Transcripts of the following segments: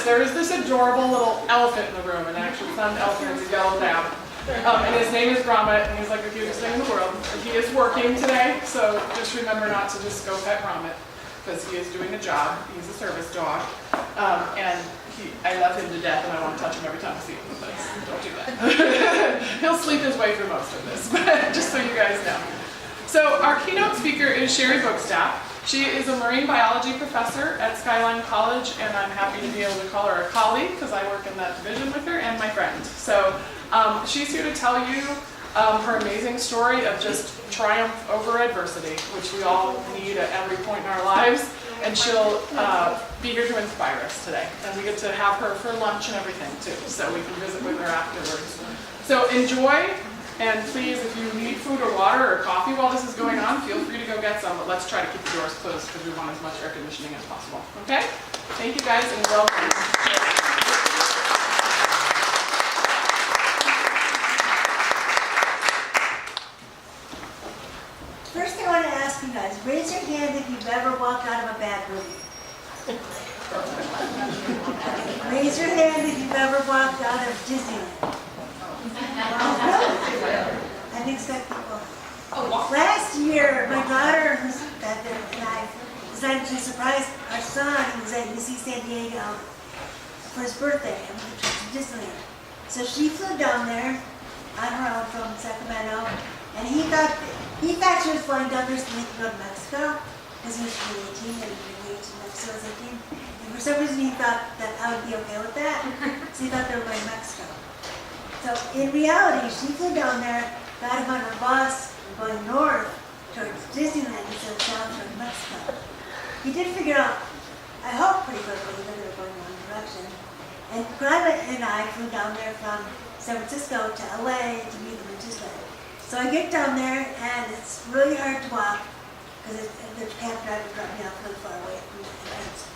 there is this adorable little elephant in the room, and actually it's not an elephant, it's a yellow lab. And his name is Gromit, and he's like the cutest thing in the world. And he is working today, so just remember not to just go pet Gromit, because he is doing a job. He's a service dog. And I love him to death, and I want to touch him every time I see him, but don't do that. He'll sleep his way through most of this, but just so you guys know. So our keynote speaker is Sherry Bookstaff. She is a marine biology professor at Skyline College, and I'm happy to be able to call her a colleague because I work in that division with her, and my friend. So she's here to tell you her amazing story of just triumph over adversity, which we all need at every point in our lives. And she'll be here to inspire us today. And we get to have her for lunch and everything too, so we can visit with her afterwards. So enjoy. And please, if you need food or water or coffee while this is going on, feel free to go get some, but let's try to keep the doors closed because we want as much air conditioning as possible. Okay? Thank you guys and welcome. First I want to ask you guys, raise your hand if you've ever walked out of a bad movie. Raise your hand if you've ever walked out of Disneyland. I didn't expect people. Last year, my daughter, who's back there, and I decided to surprise our son, who was at UC San Diego, for his birthday, and we took to Disneyland. So she flew down there on her own from Sacramento, and he thought she was flying down there so he could go to Mexico, because he was really 18, and he was engaged in Mexico as 18. And for some reason he thought that I would be okay with that, so he thought they were going to Mexico. So in reality, she flew down there, got him on her bus, going north towards Disneyland instead of down towards Mexico. He did figure out, I hope pretty quickly, that they were going in one direction. And Gromit and I flew down there from San Francisco to LA to meet them in Disneyland. So I get down there, and it's really hard to walk, because the cab driver dropped me off really far away from the entrance.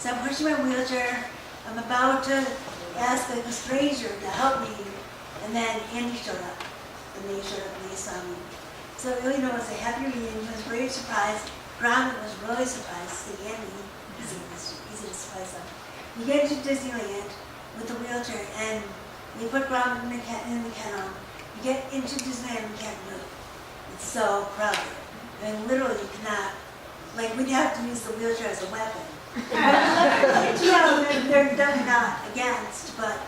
So I'm pushing my wheelchair. I'm about to ask like a stranger to help me. And then Andy showed up, and they showed up and they saw me. So really, it was a happy reunion. He was very surprised. Gromit was really surprised to see Andy. Easy to surprise them. You get to Disneyland with the wheelchair, and you put Gromit in the kennel. You get into Disneyland and you can't move. It's so crowded. I mean, literally, you cannot. Like, we'd have to use the wheelchair as a weapon. You know, they're definitely not against, but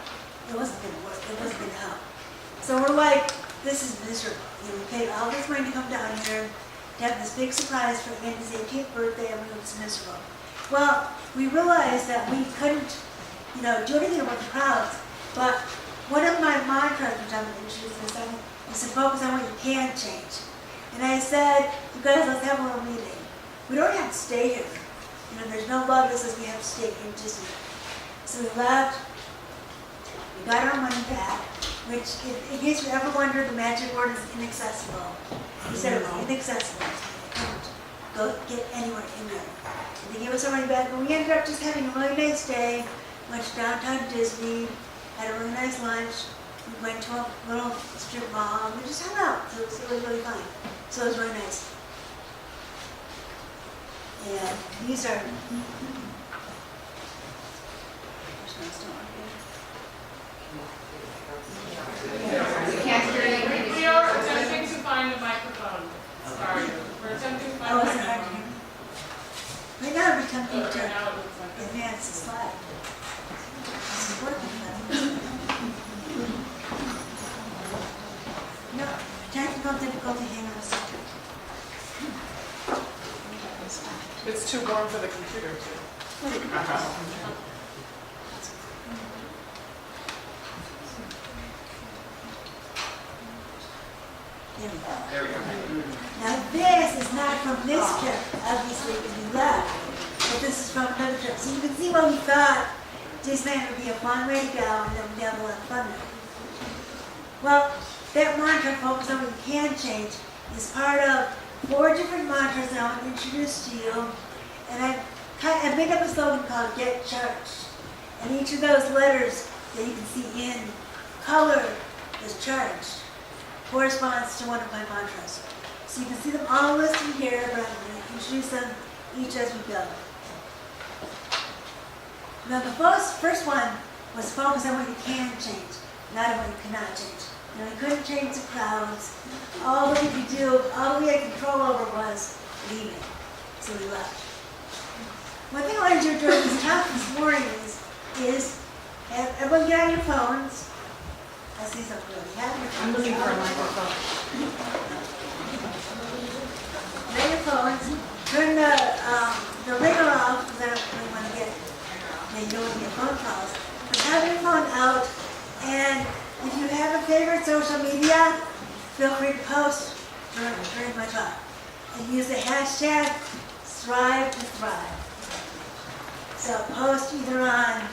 it wasn't going to work. It wasn't going to help. So we're like, this is miserable. You know, we paid all this money to come down here to have this big surprise for Andy's 18th birthday, and we were miserable. Well, we realized that we couldn't, do anything about the crowds. But one of my mantras, which I'm going to introduce in a second, is to focus on what you can change. And I said, you guys, let's have a little meeting. We don't have to stay here. There's no law that says we have to stay in Disney. So we left. We got our money back, which, in case you ever wondered, the magic word is inaccessible. He said it was inaccessible. You couldn't go get anywhere in there. And they gave us our money back, and we ended up just having a really nice day. Went to downtown Disney, had a really nice lunch. We went to a little strip mall, and we just hung out. So it was really, really fun. So it was really nice. And these are... We are attempting to find a microphone. Sorry. We're attempting to find a microphone. Right now I'm attempting to advance the slide. This is working now. No, technical difficulty, hang on a second. It's too warm for the computer, too. There we go. Now this is not from this trip, obviously, because we left, but this is from another trip. So you can see what we thought Disneyland would be a fun way to go, and then we'd have a lot of fun there. Well, that mantra, focus on what you can change, is part of 4 different mantras that I want to introduce to you. And I made up a slogan called Get Charged. And each of those letters that you can see in color is charged, corresponds to one of my mantras. So you can see them all listed here, but I'm going to introduce them each as we go. Now, the first one was focused on what you can change, not on what you cannot change. You know, we couldn't change the crowds. All we could do, all we had control over was leaving. So we left. One thing I want to do during this talk this morning is have everyone get on your phones. I see something really happening. I'm looking for a microphone. Get your phones. Turn the ringer off because I don't really want to get phone calls. But have your phone out, and if you have a favorite social media, feel free to post during my talk. And use the hashtag #StriveToThrive. So post either I'm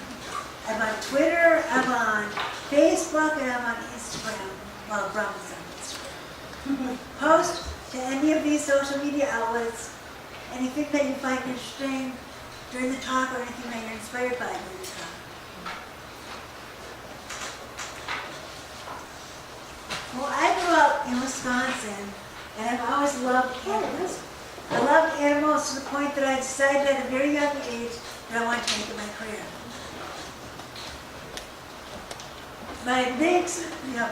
on Twitter, I'm on Facebook, and I'm on Instagram. Well, Brahma's on Instagram. Post to any of these social media outlets anything that you find interesting during the talk or anything that you're inspired by during the talk. Well, I grew up in Wisconsin, and I've always loved animals. I loved animals to the point that I decided at a very young age that I wanted to make it my career. My big,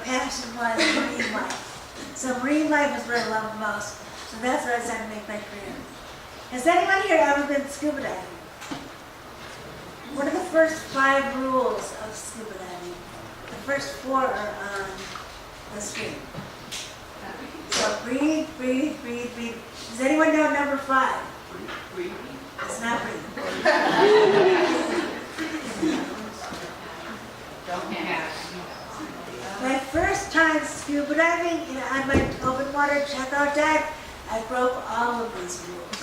passion was marine life. So marine life was what I loved most. So that's what I decided to make my career. Has anyone here ever been scuba diving? What are the first 5 rules of scuba diving? The first 4 are on the screen. So breathe, breathe, breathe, breathe. Does anyone know number 5? Breathe. It's not breathe. Don't have. My first time scuba diving on my open water checkout dive, I broke all of these rules.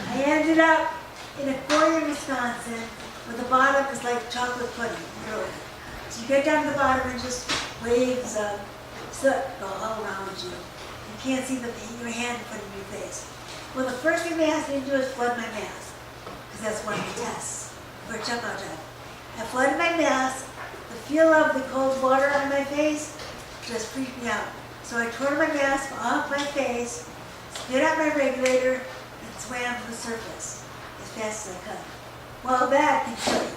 I ended up in Aquarium, Wisconsin, where the bottom is like chocolate pudding, really. So you get down to the bottom and just waves of soot go all around you. You can't see your hand in front of your face. Well, the first thing they asked me to do is flood my mask, because that's one of the tests for a checkout dive. I flooded my mask. The feel of the cold water on my face just freaked me out. So I tore my mask off my face, spit out my regulator, and swam to the surface as fast as I could. Well, that can kill you.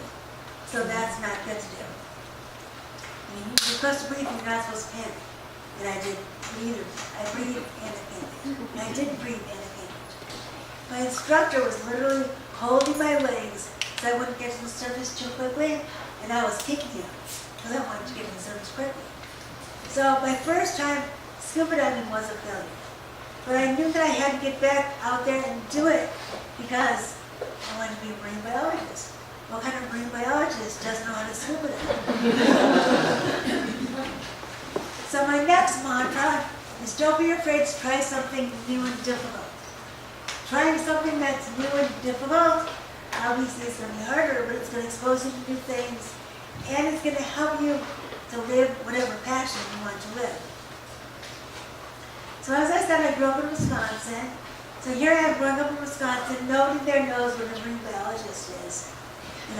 So that's not good to do. I mean, you're supposed to breathe, you're not supposed to panic. And I did neither. I breathed and I panicked. And I didn't breathe and I panicked. My instructor was literally holding my legs so I wouldn't get to the surface too quickly, and I was kicking him because I wanted to get to the surface quickly. So my first time scuba diving was a failure. But I knew that I had to get back out there and do it because I wanted to be a marine biologist. What kind of marine biologist doesn't know how to scuba dive? So my next mantra is don't be afraid to try something new and difficult. Trying something that's new and difficult, obviously it's going to be harder, but it's going to expose you to new things, and it's going to help you to live whatever passion you want to live. So as I said, I grew up in Wisconsin. So here I am growing up in Wisconsin. Nobody there knows what a marine biologist is. When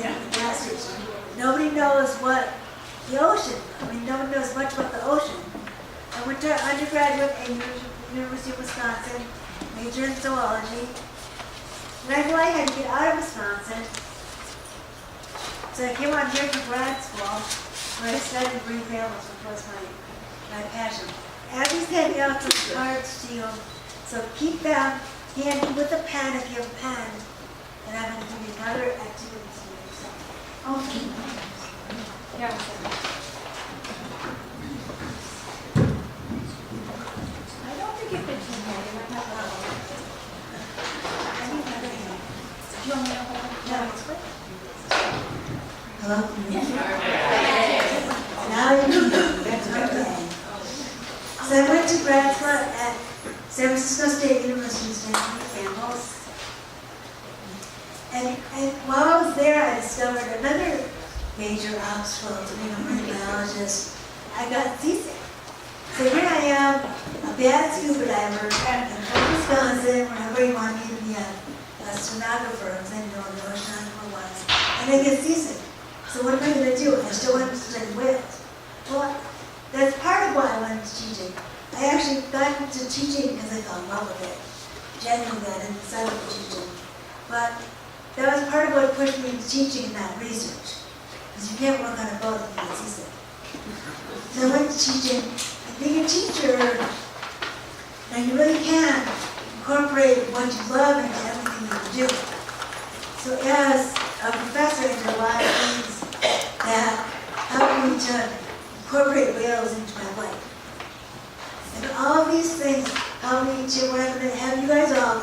they're in the gas station. Nobody knows what the ocean, nobody knows much about the ocean. I went to undergraduate at University of Wisconsin, major in zoology. And I knew I had to get out of Wisconsin. So I came out here for grad school, where I studied marine mammals, which was my passion. Abby's handing out some cards to you, so keep them handy with a pen if you have a pen. And I'm going to give you another activity to do. Okay. Yeah. I don't think it fits in here. You might have one. I need another hand. Do you want me to hold it? No, it's good. Hello? Now you can do. That's okay. So I went to grad school at San Francisco State University studying mammals. And while I was there, I discovered another major obstacle to being a marine biologist. I got seasick. So here I am, a bad scuba diver in Wisconsin, where everybody wanted me to be a stenographer, because I didn't know what an oceanographer was. And I get seasick. So what am I going to do? I still want to study whales. Well, that's part of why I went into teaching. I actually got into teaching because I fell in love with it. Genuinely, I didn't decide to teaching. But that was part of what pushed me into teaching and not research. Because you can't work on a boat if you get seasick. So I went to teaching, and being a teacher, now you really can incorporate what you love into everything you do. So as a professor, I did a lot of things that helped me to incorporate whales into my life. And all of these things help me to, what I'm going to have you guys all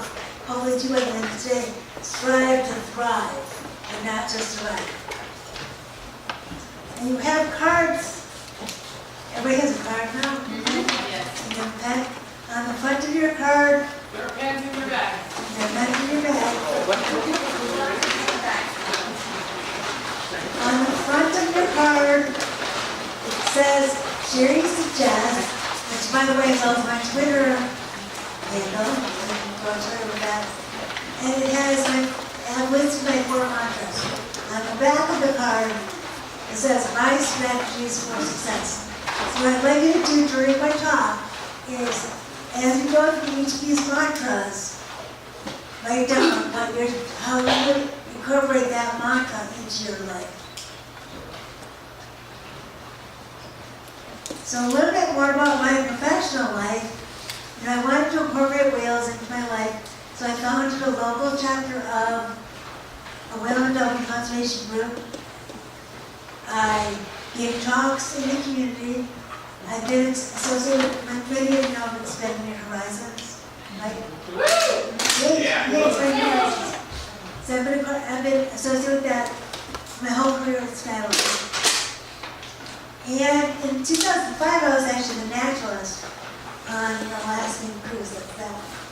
hopefully do at the end of the day, strive to thrive and not just survive. And you have cards. Everybody has a card now? Yes. You have a pen. On the front of your card, There are pens in your bag. you have a pen in your bag. On the front of your card, it says, Sherry Suggests, which by the way is also my Twitter handle, you can go on Twitter with that. And it has listed my 4 mantras. On the back of the card, it says, my strategies for success. So what I'd like you to do during my talk is, as you go through each of these mantras, write down how you would incorporate that mantra into your life. So a little bit more about my professional life. I wanted to incorporate whales into my life, so I founded a local chapter of a whale and dolphin conservation group. I gave talks in the community. I've been associated with many of you know with Expanding Your Horizons. Right? Expanding Your Horizons. So I've been associated with that my whole career with Skyline. And in 2005, I was actually the naturalist on the Alaskan cruise. That's that one.